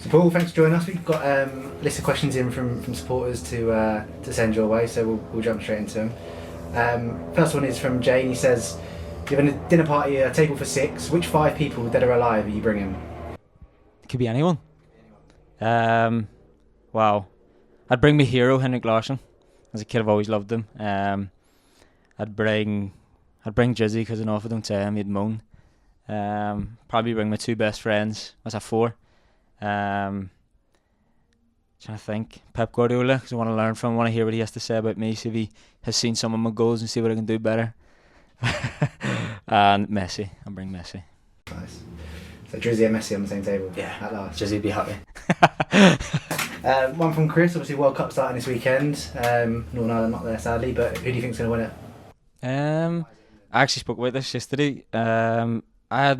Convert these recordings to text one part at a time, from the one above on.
So Paul, thanks for joining us. We've got a list of questions in from supporters to send your way, so we'll jump straight into them. First one is from Jane. He says, "You're having a dinner party, a table for 6. Which 5 people, dead or alive, are you bringing?" It could be anyone. Wow. I'd bring my hero, Henrik Larsson. As a kid, I've always loved him. I'd bring Jizzy because I know if I don't tell him, he'd moan. Probably bring my 2 best friends. That's a 4. Trying to think. Pep Guardiola, because I want to learn from him. I want to hear what he has to say about me, see if he has seen some of my goals and see what I can do better. And Messi. I'll bring Messi. Nice. So Drizzy and Messi on the same table. Yeah. At last. Jizzy'd be happy. One from Chris. Obviously, World Cup starting this weekend. Northern Ireland not there sadly, but who do you think's going to win it? I actually spoke about this yesterday. I had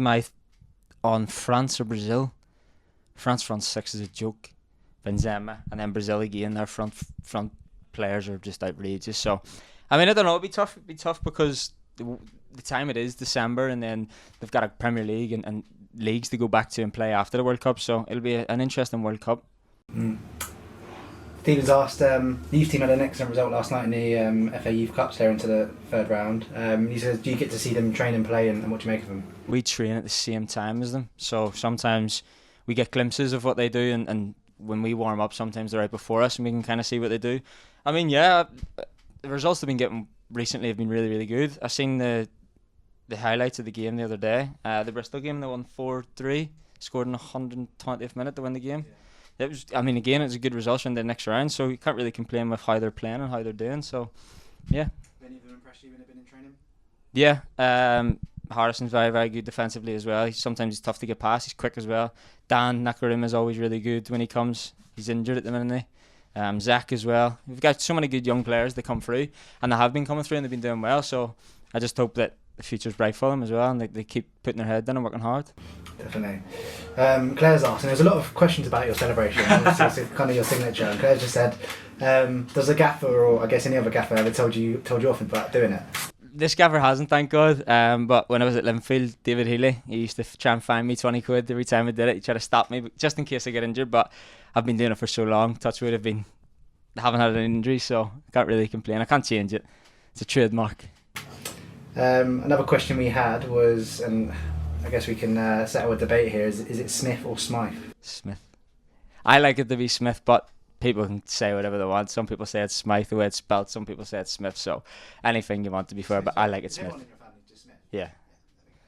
on France or Brazil. France 6 is a joke. Benzema and then Brazil again. Their front players are just outrageous. So, I mean, I don't know. It'd be tough because the time it is December, and then they've got a Premier League and leagues to go back to and play after the World Cup. So it'll be an interesting World Cup. Stephen's asked, the youth team had an excellent result last night in the FA Youth Cups there into the 3rd round. He says, do you get to see them train and play, and what do you make of them? We train at the same time as them, so sometimes we get glimpses of what they do, and when we warm up, sometimes they're right before us and we can kind of see what they do. I mean, yeah, the results they've been getting recently have been really, really good. I've seen the highlights of the game the other day. The Bristol game, they won 4-3, scored in the 120th minute to win the game. Yeah. It was, I mean, again, it's a good result in the next round, so you can't really complain with how they're playing and how they're doing. So, yeah. Have any of them impressed you when they've been in training? Yeah. Harrison's very, very good defensively as well. Sometimes he's tough to get past. He's quick as well. Dan Nakarim is always really good when he comes. He's injured at the minute. Zach as well. We've got so many good young players that come through, and they have been coming through and they've been doing well. So I just hope that the future's bright for them as well, and they keep putting their head down and working hard. Definitely. Claire's asking, there's a lot of questions about your celebration. It's kind of your signature. And Claire just said, does a gaffer, or I guess any other gaffer, ever told you off about doing it? This gaffer hasn't, thank God. But when I was at Linfield, David Healy, he used to try and fine me 20 quid every time I did it. He tried to stop me, just in case I get injured. But I've been doing it for so long. Touch wood, I haven't had an injury, so I can't really complain. I can't change it. It's a trademark. Another question we had was, and I guess we can settle a debate here, is it Smyth or Smyth? Smyth. I like it to be Smyth, but people can say whatever they want. Some people say it's Smyth the way it's spelled. Some people say it's Smith. So anything you want to be fair, but I like it Smith. Yeah.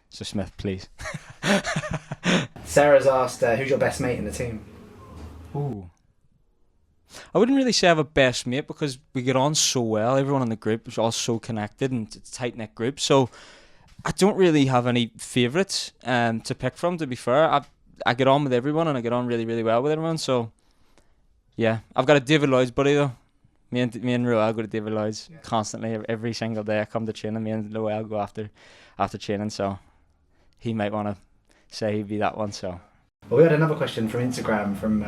So Smith, please. Sarah's asked, who's your best mate in the team? Ooh. I wouldn't really say I have a best mate because we get on so well. Everyone in the group is all so connected and it's a tight-knit group. So I don't really have any favourites to pick from, to be fair. I get on with everyone and I get on really, really well with everyone. So yeah, I've got a David Lloyd's buddy though. Me and Roel go to David Lloyd's constantly. Every single day I come to training, me and Roel go after training. So he might want to say he'd be that one. So. Well, we had another question from Instagram from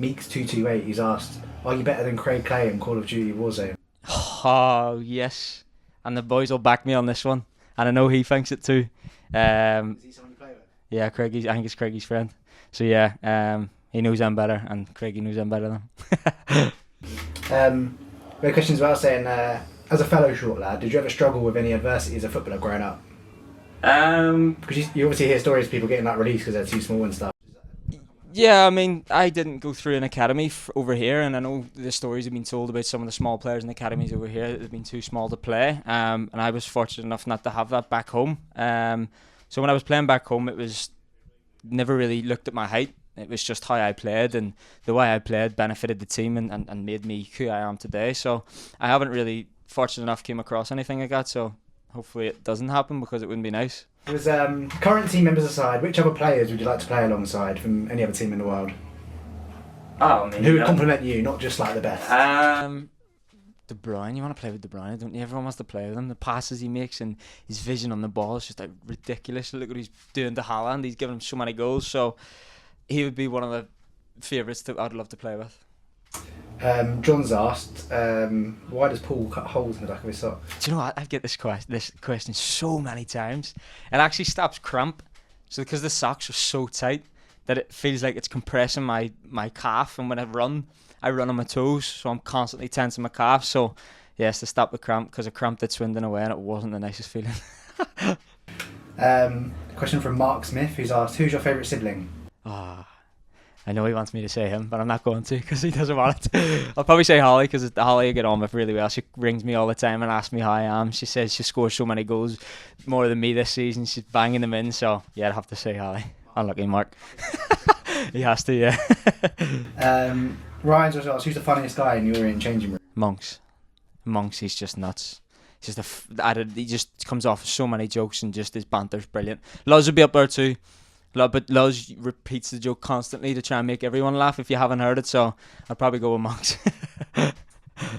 Meeks228. He's asked, are you better than Craig Clay in Call of Duty Warzone? Oh, yes. And the boys will back me on this one. And I know he thinks it too. Is he someone you play with? Yeah, I think it's Craigie's friend. So yeah, he knows I'm better and Craigie knows I'm better than him. We had questions about saying, as a fellow short lad, did you ever struggle with any adversity as a footballer growing up? Because you obviously hear stories of people getting that released because they're too small and stuff. Yeah, I mean, I didn't go through an academy over here, and I know the stories have been told about some of the small players in the academies over here that have been too small to play, and I was fortunate enough not to have that back home. So when I was playing back home, it was never really looked at my height. It was just how I played, and the way I played benefited the team and made me who I am today. So I haven't really, fortunate enough, came across anything like that, so hopefully it doesn't happen because it wouldn't be nice. Was current team members aside, which other players would you like to play alongside from any other team in the world? Oh, I mean, who would compliment you, not just like the best? De Bruyne, you want to play with De Bruyne, don't you? Everyone wants to play with him. The passes he makes and his vision on the ball is just like ridiculous. Look what he's doing to Haaland. He's given him so many goals, so he would be one of the favourites that I'd love to play with. John's asked, why does Paul cut holes in the back of his sock? Do you know what? I get this question so many times. It actually stops cramp. So because the socks are so tight, that it feels like it's compressing my calf, and when I run on my toes, so I'm constantly tensing my calf. So yes, to stop the cramp, because I cramped at Swindon away and it wasn't the nicest feeling. Question from Mark Smith, who's asked, who's your favourite sibling? I know he wants me to say him, but I'm not going to because he doesn't want it. I'll probably say Holly, because Holly I get on with really well. She rings me all the time and asks me how I am. She says she scores so many goals, more than me this season. She's banging them in, so yeah, I'd have to say Holly. Unlucky Mark. He has to, yeah. Ryan's also asked, who's the funniest guy in your Orient changing room? Monks, he's just nuts. He's just he just comes off with so many jokes, and just his banter's brilliant. Luz would be up there too. But Luz repeats the joke constantly to try and make everyone laugh if you haven't heard it, so I'd probably go with Monks. Matt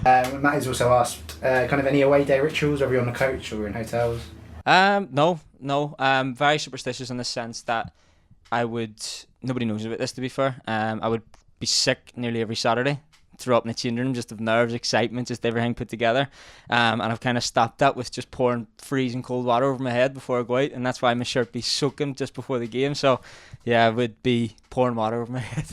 has also asked, kind of any away day rituals, whether you're on the coach or in hotels? No. Very superstitious in the sense that nobody knows about this, to be fair. I would be sick nearly every Saturday, throw up in the changing room, just of nerves, excitement, just everything put together. And I've kind of stopped that with just pouring freezing cold water over my head before I go out, and that's why my shirt be soaking just before the game. So yeah, I would be pouring water over my head.